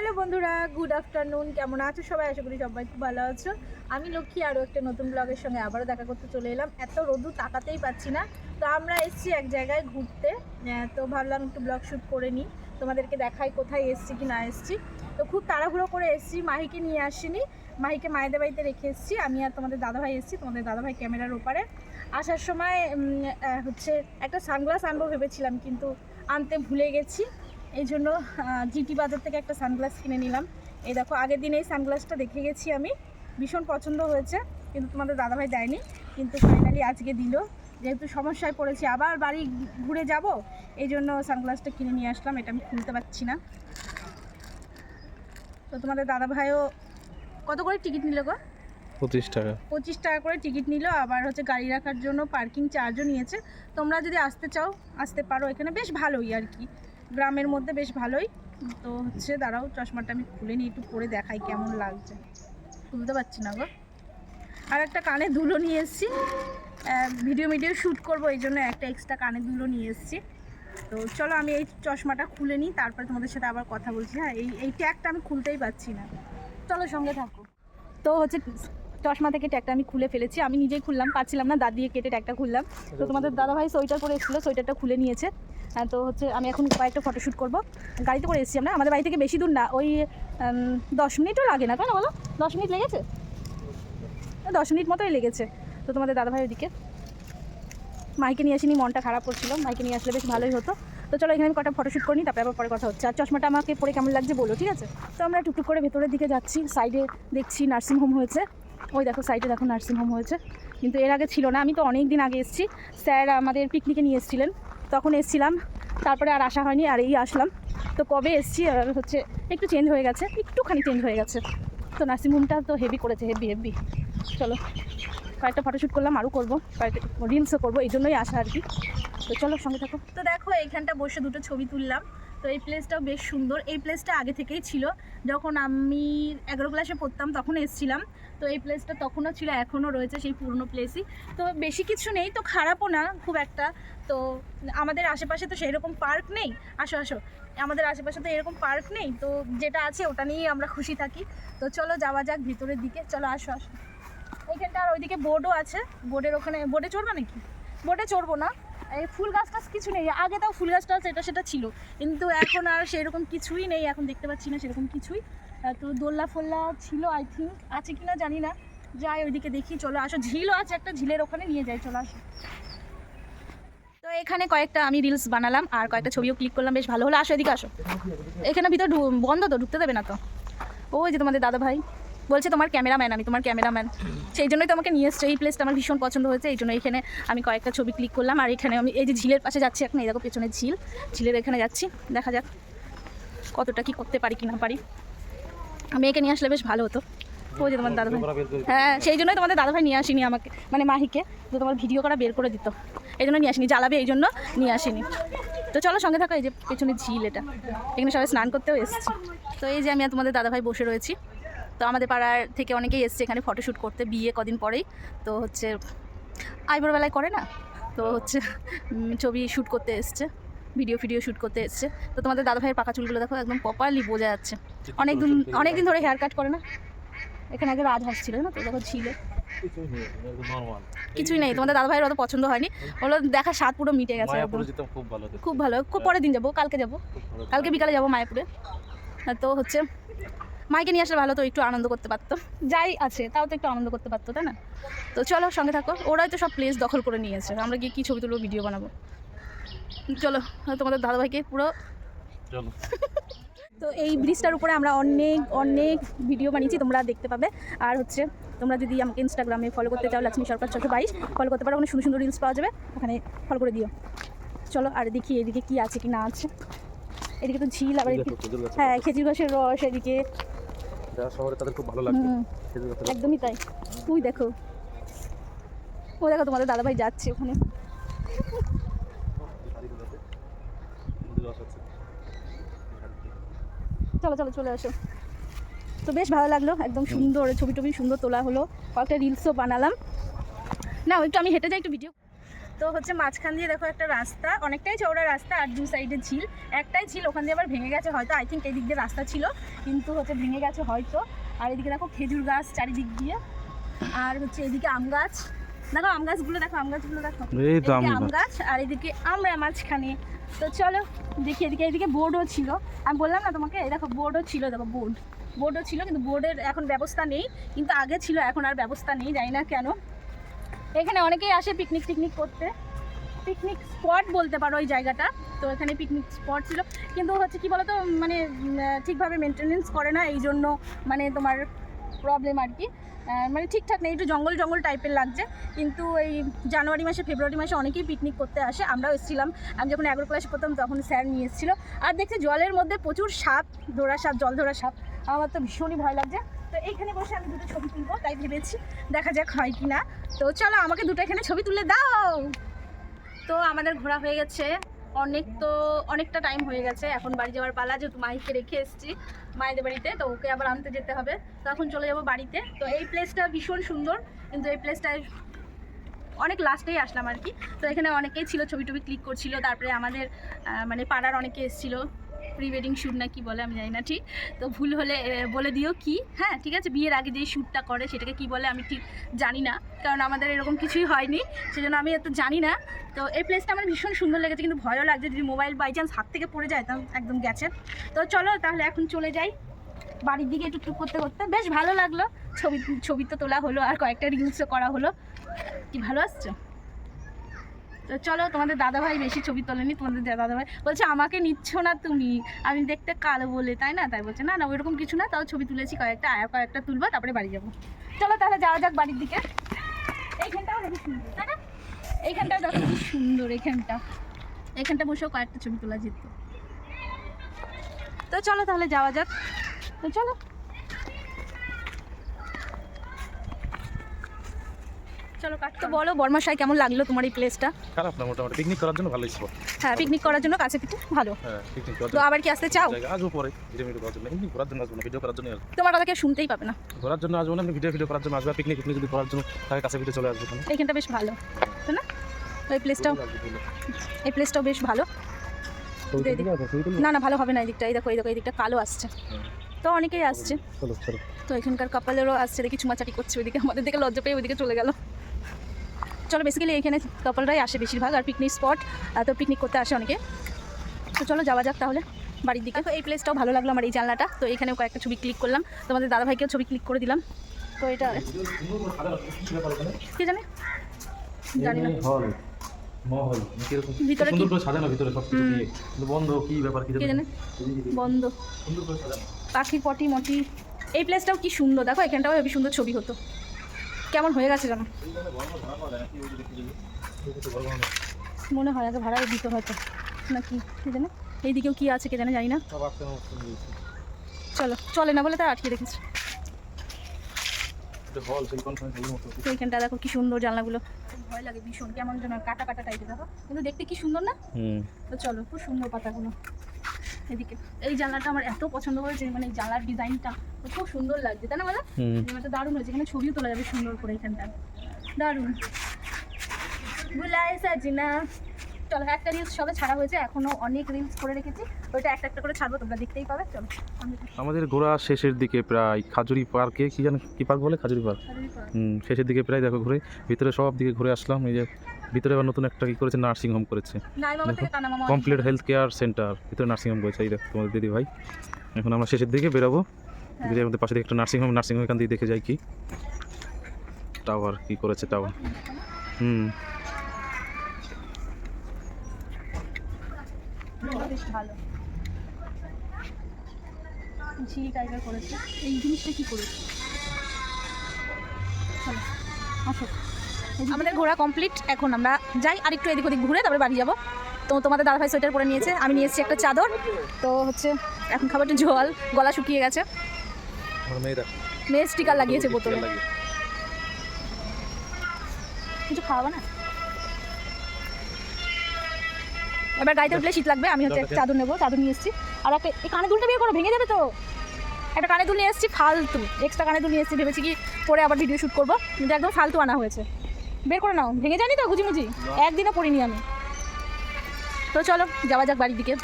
Hello বন্ধুরা, good afternoon. কেমন আছো সবাই? আশা করি সবাই খুব ভালো আছো। আমি লক্ষ্মী আরও একটা নতুন ব্লগের সঙ্গে আবারও দেখা করতে চলে এলাম। এত রোদু তাকাতেই পাচ্ছি না। তো আমরা এসেছি এক জায়গায় ঘুরতে, তো ভাবলাম একটু ব্লগ শ্যুট করে নিই, তোমাদেরকে দেখাই কোথায় এসেছি কি না এসেছি। তো খুব তাড়াহুড়ো করে এসেছি, মাহিকে নিয়ে আসিনি, মাহিকে মায়েদের বাড়িতে রেখে এসেছি। আমি আর তোমাদের দাদাভাই এসেছি, তোমাদের দাদাভাই ক্যামেরার ওপারে। আসার সময় হচ্ছে একটা সানগ্লাস আনবো ভেবেছিলাম, কিন্তু আনতে ভুলে গেছি। এই জন্য জিটি বাজার থেকে একটা সানগ্লাস কিনে নিলাম। এই দেখো, আগের দিন এই সানগ্লাসটা দেখে গেছি আমি, ভীষণ পছন্দ হয়েছে, কিন্তু তোমাদের দাদাভাই দেয়নি, কিন্তু ফাইনালি আজকে দিল। যেহেতু সমস্যায় পড়েছি, আবার বাড়ি ঘুরে যাব, এই জন্য সানগ্লাসটা কিনে নিয়ে আসলাম। এটা আমি খুলতে পারছি না। তো তোমাদের দাদাভাইও কত করে টিকিট নিল গো? 25 টাকা করে টিকিট নিল। আবার হচ্ছে গাড়ি রাখার জন্য পার্কিং চার্জও নিয়েছে। তোমরা যদি আসতে চাও আসতে পারো, এখানে বেশ ভালোই আর কি, গ্রামের মধ্যে বেশ ভালোই। তো হচ্ছে দাঁড়াও, চশমাটা আমি খুলে নিই, একটু পরে দেখাই কেমন লাগছে। খুলতে পারছি না গো। আর একটা কানে দুলো নিয়ে এসেছি, ভিডিও শ্যুট করবো, এই জন্য একটা এক্সট্রা কানে দুলো নিয়ে এসেছি। তো চলো আমি এই চশমাটা খুলে নিই, তারপরে তোমাদের সাথে আবার কথা বলছি। হ্যাঁ, এই ট্যাগটা আমি খুলতেই পারছি না, চলো সঙ্গে থাকো। তো হচ্ছে চশমা থেকে ট্যাগটা আমি খুলে ফেলেছি, আমি নিজেই খুললাম, পারছিলাম না, দাঁত দিয়ে কেটে ট্যাগটা খুললাম। তো তোমাদের দাদাভাই সোয়েটার পরে এসেছিলো, সোয়েটারটা খুলে নিয়েছে। তো হচ্ছে আমি এখন কয়েকটা ফটোশ্যুট করবো। গাড়িতে করে এসেছি আমরা, আমাদের বাড়ি থেকে বেশি দূর না, ওই 10 মিনিটও লাগে না, কেন বলো? 10 মিনিট লেগেছে, 10 মিনিট মতোই লেগেছে। তো তোমাদের দাদাভাই ওদিকে, মাইকে নিয়ে আসিনি, মনটা খারাপ করছিল, মাইকে নিয়ে আসলে বেশ ভালোই হতো। তো চলো এখানে আমি কটা ফটোশ্যুট করি, তারপরে আবার পরে কথা হচ্ছে। আর চশমাটা আমাকে পরে কেমন লাগছে বলো, ঠিক আছে? তো আমরা টুকটুক করে ভেতরের দিকে যাচ্ছি, সাইডে দেখছি নার্সিংহোম হয়েছে। ওই দেখো সাইডে দেখো নার্সিংহোম হয়েছে, কিন্তু এর আগে ছিল না। আমি তো অনেক দিন আগে এসেছি, স্যার আমাদের পিকনিকে নিয়ে এসেছিলেন, তখন এসেছিলাম, তারপরে আর আসা হয়নি, আর এই আসলাম। তো কবে এসেছি, আর হচ্ছে একটু চেঞ্জ হয়ে গেছে, একটুখানি চেঞ্জ হয়ে গেছে। তো নার্সিংহোমটা তো হেভি করেছে, হেভি। চলো কয়েকটা ফটোশ্যুট করলাম, আরও করবো, কয়েকটা রিলসও করবো, এই জন্যই আসা আর কি। তো চলো সঙ্গে থাকো। তো দেখো এইখানটা বসে দুটো ছবি তুললাম। তো এই প্লেসটাও বেশ সুন্দর। এই প্লেসটা আগে থেকেই ছিল, যখন আমি 11 ক্লাসে পড়তাম তখন এসেছিলাম। তো এই প্লেসটা তখনও ছিল, এখনও রয়েছে সেই পুরনো প্লেসই। তো বেশি কিছু নেই, তো খারাপও না খুব একটা। তো আমাদের আশেপাশে তো সেই রকম পার্ক নেই, আসো আসো, আমাদের আশেপাশে তো এরকম পার্ক নেই, তো যেটা আছে ওটা নিয়েই আমরা খুশি থাকি। তো চলো যাওয়া যাক ভিতরের দিকে, চলো আসো আসো। এইখানটা আর ওইদিকে বোর্ডও আছে, বোর্ডের ওখানে, বোর্ডে চড়বা নাকি? বোর্ডে চড়বো না, এই ফুল গাছ টাছ কিছু নেই। আগে তাও ফুল গাছ টাছ এটা সেটা ছিল, কিন্তু এখন আর সেরকম কিছুই নেই, এখন দেখতে পাচ্ছি না সেরকম কিছুই। তো দোল্লা ফোল্লা ছিল, আই থিঙ্ক আছে কিনা জানি না, যাই ওইদিকে দেখি। চলো আসো, ঝিলও আছে একটা, ঝিলের ওখানে নিয়ে যাই, চলো আসো। তো এখানে কয়েকটা আমি রিলস বানালাম, আর কয়েকটা ছবিও ক্লিক করলাম, বেশ ভালো হলো। আসো এদিকে আসো, এখানে ভিতর বন্ধ তো, ঢুকতে দেবে না তো। ওই যে তোমাদের দাদা ভাই বলছে তোমার ক্যামেরাম্যান, আমি তোমার ক্যামেরাম্যান, সেই জন্যই তোমাকে নিয়ে এসছে। এই প্লেসটা আমার ভীষণ পছন্দ হয়েছে, এই জন্য এখানে আমি কয়েকটা ছবি ক্লিক করলাম। আর এখানে আমি এই যে ঝিলের পাশে যাচ্ছি এখন, এই দেখো পেছনে ঝিল, ঝিলের এখানে যাচ্ছি, দেখা যাক কতটা কি করতে পারি কি না পারি। মেয়েকে নিয়ে আসলে বেশ ভালো হতো। ওই যে তোমার দাদাভাই, হ্যাঁ সেই জন্যই তোমাদের দাদাভাই নিয়ে আসিনি আমাকে, মানে মাহিকে, তো তোমার ভিডিও করা বের করে দিত, এই জন্য নিয়ে আসিনি, জ্বালাবে এই জন্য নিয়ে আসিনি। তো চলো সঙ্গে থাকো। এই যে পেছনে ঝিল, এটা এখানে সবাই স্নান করতেও এসেছি। তো এই যে আমি আর তোমাদের দাদাভাই বসে রয়েছি। তো আমাদের পাড়ার থেকে অনেকেই এসছে এখানে ফটোশ্যুট করতে, বিয়ে কদিন পরেই। তো হচ্ছে আইবুড়ো বেলায় করে না, তো হচ্ছে ছবি শ্যুট করতে এসছে, ভিডিও শ্যুট করতে এসছে। তো তোমাদের দাদাভাইয়ের পাকা চুলগুলো দেখো, একদম প্রপারলি বোঝা যাচ্ছে, অনেকদিন ধরে হেয়ার কাট করে না। এখানে আগে রাজহাঁস ছিল না, তো দেখো ছিল কিছুই নেই। তোমাদের দাদাভাইয়ের অত পছন্দ হয়নি, ওগুলো দেখার স্বাদ পুরো মিটে গেছে। খুব ভালো, খুব পরের দিন যাবো, কালকে যাবো, কালকে বিকালে যাবো মায়াপুরে। তো হচ্ছে মাইকে নিয়ে আসলে ভালো, তো একটু আনন্দ করতে পারতো, যাই আছে তাও তো একটু আনন্দ করতে পারতো, তাই না? তো চলো সঙ্গে থাকো। ওরাই তো সব প্লেস দখল করে নিয়েছে, আমরা গিয়ে কী ছবি তুলবো, ভিডিও বানাবো। চলো তোমাদের দাদাভাইকে পুরো চলো। তো এই ব্রিজটার উপরে আমরা অনেক ভিডিও বানিয়েছি, তোমরা দেখতে পাবে। আর হচ্ছে তোমরা যদি আমাকে ইনস্টাগ্রামে ফলো করতে চাও, লক্ষ্মী সরকার 622 ফলো করতে পারো, ওখানে সুন্দর সুন্দর রিলস পাওয়া যাবে, ওখানে ফলো করে দিও। চলো আর দেখি এদিকে কি আছে কি না আছে। এদিকে তো ঝিল, আবার হ্যাঁ খেজুর গাছের রস, এদিকে একদমই তাই। তুই দেখো, ও দেখো তোমাদের দাদাভাই যাচ্ছে ওখানে। চলো চলো চলে আসো। তো বেশ ভালো লাগলো, একদম সুন্দর ছবি টবি সুন্দর তোলা হলো, কয়েকটা রিলসও বানালাম। না একটু আমি হেঁটে যাই, একটু ভিডিও। তো হচ্ছে মাঝখান দিয়ে দেখো একটা রাস্তা, অনেকটাই চওড়া রাস্তা, আর দু সাইডে ঝিল। একটাই ঝিল, ওখান দিয়ে আবার ভেঙে গেছে হয়তো, আই থিঙ্ক এই দিক দিয়ে রাস্তা ছিল কিন্তু হচ্ছে ভেঙে গেছে হয়তো। আর এদিকে দেখো খেজুর গাছ চারিদিক দিয়ে, আর হচ্ছে এদিকে আম গাছ, দেখো আম গাছগুলো দেখো, আম গাছগুলো দেখো, আম গাছ, আর এদিকে আমরা মাঝখানে। তো চলো দেখি এদিকে, এদিকে বোর্ডও ছিল, আমি বললাম না তোমাকে, এই দেখো বোর্ডও ছিল, দেখো বোর্ডও ছিল, কিন্তু বোর্ডের এখন ব্যবস্থা নেই, কিন্তু আগে ছিল, এখন আর ব্যবস্থা নেই, জানি না কেন। এখানে অনেকেই আসে পিকনিক করতে, পিকনিক স্পট বলতে পারো এই জায়গাটা। তো এখানে পিকনিক স্পট ছিল, কিন্তু হচ্ছে কি বলতো, মানে ঠিকভাবে মেনটেনেন্স করে না, এই জন্য মানে তোমার প্রবলেম আর কি, মানে ঠিকঠাক নেই, একটু জঙ্গল জঙ্গল টাইপের লাগছে। কিন্তু এই জানুয়ারি মাসে ফেব্রুয়ারি মাসে অনেকেই পিকনিক করতে আসে, আমরাও এসেছিলাম। আমি যখন অ্যাগ্রো ক্লাসে পড়তাম তখন স্যার নিয়ে এসেছিলো। আর দেখছি জলের মধ্যে প্রচুর সাপ, ধরা সাপ, জল ধরা সাপ, আমার তো ভীষণই ভয় লাগছে। তো এইখানে বসে আমি দুটো ছবি তুলবো, তাই ভেবেছি, দেখা যাক হয় কি না। তো চলো আমাকে দুটো এখানে ছবি তুলে দাও। তো আমাদের ঘোরা হয়ে গেছে অনেকটা টাইম হয়ে গেছে, এখন বাড়ি যাওয়ার পালা, যেহেতু মাইকে রেখে এসেছি মায়েদের বাড়িতে, তো ওকে আবার আনতে যেতে হবে, তখন চলে যাবো বাড়িতে। তো এই প্লেসটা ভীষণ সুন্দর, কিন্তু এই প্লেসটায় অনেক লাস্টেই আসলাম আর কি। তো এখানে অনেকেই ছিল, ছবি টবি ক্লিক করছিল, তারপরে আমাদের মানে পাড়ার অনেকে এসেছিলো, প্রি ওয়েডিং শ্যুট না কি বলে আমি জানি না ঠিক, তো ভুল হলে বলে দিও কি, হ্যাঁ ঠিক আছে। বিয়ের আগে যেই শ্যুটটা করে সেটাকে কি বলে আমি ঠিক জানি না, কারণ আমাদের এরকম কিছুই হয়নি, সেজন্য আমি এত জানি না। তো এই প্লেসটা আমার ভীষণ সুন্দর লেগেছে, কিন্তু ভয়ও লাগছে, যদি মোবাইল বাই চান্স হাত থেকে পড়ে যায় তাহলে একদম গেছে। তো চলো তাহলে এখন চলে যাই বাড়ির দিকে, টুকটুক করতে করতে। বেশ ভালো লাগলো, ছবি তো তোলা হলো, আর কয়েকটা রিলসও করা হলো। কি ভালো আসছে। তো চলো, তোমাদের দাদাভাই বেশি ছবি তোলেনি, তোমাদের দাদাভাই বলছে আমাকে নিচ্ছ না তুমি, আমি দেখতে কালো বলে, তাই না? তাই বলছে না না ওইরকম কিছু না, তাও ছবি তুলেছি কয়েকটা, আর কয়েকটা তুলবো, তারপরে বাড়ি যাবো। চলো তাহলে যাওয়া যাক বাড়ির দিকে। এইখানটাও হেবি সুন্দর, তাই না? এইখানটাও দেখো কি সুন্দর, এইখানটা বসেও কয়েকটা ছবি তোলা যেত। তো চলো তাহলে যাওয়া যাক। তো চলো। চলো কাটতে বলো বর্মাশাই, কেমন লাগলো তোমার এই প্লেসটা? খারাপ না, মোটামুটি পিকনিক করার জন্য ভালোই স্পট। হ্যাঁ, পিকনিক করার জন্য কাছে পিঠে ভালো। হ্যাঁ, পিকনিক করার তো আবার কি আসতে চাও? আসবো পরে, ভিডিও করার জন্য, এমনি ঘোরার জন্য আসবো না, ভিডিও করার জন্য আসবো। তোমার কথা কেউ শুনতেই পাবে না। ঘোরার জন্য আসবো না, এমনি ভিডিও করার জন্য আসবো। পিকনিক যদি করার জন্য তাহলে কাছে পিঠে চলে আসবো। এইখানটা বেশ ভালো, তাই না? এই প্লেসটাও বেশ ভালো। না না ভালো হবে না, এই দিকটা, এই দেখো এই দিকটা কালো আসছে, তো অনেকেই আসছে। তো এখানকার কাপলেরও আসছে, দেখি চুমাচাটি করছে ওইদিকে, আমাদের দিকে লজ্জা পেয়ে ওইদিকে চলে গেল। চলো, বেসিক্যালি এখানে কাপলরাই আসে বেশিরভাগ, আর পিকনিক স্পট, তো পিকনিক করতে আসে অনেকে। তো চলো যাওয়া যাক তাহলে বাড়ির দিকে। তো এই প্লেসটাও ভালো লাগলো আমার, এই জানলাটা। তো এখানেও কয়েকটা ছবি ক্লিক করলাম, তোমাদের দাদাভাইকেও ছবি ক্লিক করে দিলাম। তো এটা কি জানি না, ভিতরে কি সাজানো, ভিতরে সবকিছু দিয়ে বন্ধ, কি ব্যাপার কি জানি বন্ধ, পাখির পটি মটি। এই প্লেসটাও কি সুন্দর, দেখো এখানটাও হেবি সুন্দর ছবি হতো, কেমন হয়ে গেছে জানো, মনে হয় আগে ভাড়া দিতে হয়তো নাকি কি জানে। এইদিকেও কি আছে কে জানে, জানি না। চলো, চলে না বলে তার আটকে রেখেছি। তো এইখানটা দেখো কি সুন্দর জানলাগুলো, ভয় লাগে ভীষণ, কেমন যেন কাটা কাটা টাইপের, দেখো কিন্তু দেখতে কি সুন্দর না? তো চলো, খুব সুন্দর পাতাগুলো। এদিকে এই জানলাটা আমার এত পছন্দ হয়েছে, মানে এই জানলার ডিজাইনটা খুব সুন্দর লাগছে, তাই না বলো? জানলাটা দারুণ হয়েছে, এখানে ছবিও তোলা যাবে সুন্দর করে, এখানটা দারুণ। বুলায় সাজিনা। চলো, একটা রিলস সবে ছাড়া হয়েছে, এখনো অনেক রিলস করে রেখেছি, ওইটা একটা একটা করে ছাড়বো, তোমরা দেখতেই পাবে। চলো, আমাদের ঘোরা শেষের দিকে প্রায়, খাজুরি পার্কে, কি জানো কি পার্ক বলে, খাজুরি পার্ক। শেষের দিকে প্রায়, দেখো ঘুরে ভিতরে সব দিকে ঘুরে আসলাম। এই যে ভিতরে আবার নতুন একটা কি করেছে, নার্সিং হোম করেছে, কমপ্লিট হেলথ কেয়ার সেন্টার, ভিতরে নার্সিং হোম করেছে। এই দেখো তোমাদের দিদি ভাই, এখন আমরা শেষের দিকে বেরোবো। আমাদের পাশে দিকে একটা নার্সিং হোম এখান দিয়ে দেখে যাই কি টাওয়ার কি করেছে, টাওয়ার। বেশ ভালো ঝিল টাইপের করেছে, এই জিনিসটা কি করেছে। চলো আসো, আমাদের ঘোরা কমপ্লিট, এখন আমরা যাই আর একটু এদিক ওদিক ঘুরে তারপরে বাড়ি যাবো। তো তোমাদের দাদাভাই সোয়েটার পরে নিয়েছে, আমি নিয়ে এসেছি একটা চাদর। তো হচ্ছে এখন খাবারটা জল, গলা শুকিয়ে গেছে, মেয়ে স্টিকার লাগিয়েছে বোতলে, কিছু খাওয়াবো না। এবার গাড়িতে উঠলে শীত লাগবে, আমি হচ্ছে একটা চাদর নেবো, চাদর নিয়ে এসেছি। আর একটা এই কানে দুলটা বিয়ে করো, ভেঙে যাবে তো। একটা কানে দুল নিয়ে এসেছি ফালতু, এক্সট্রা কানে দুল নিয়ে এসেছি, ভেবেছি কি পরে আবার ভিডিও শ্যুট করবো, কিন্তু একদম ফালতু আনা হয়েছে। বের করে নাও, ভেঙে জানি তো গুজিমুজি, একদিনও পড়িনি আমি। তো চলো যাওয়া যাক বাড়ির দিকে।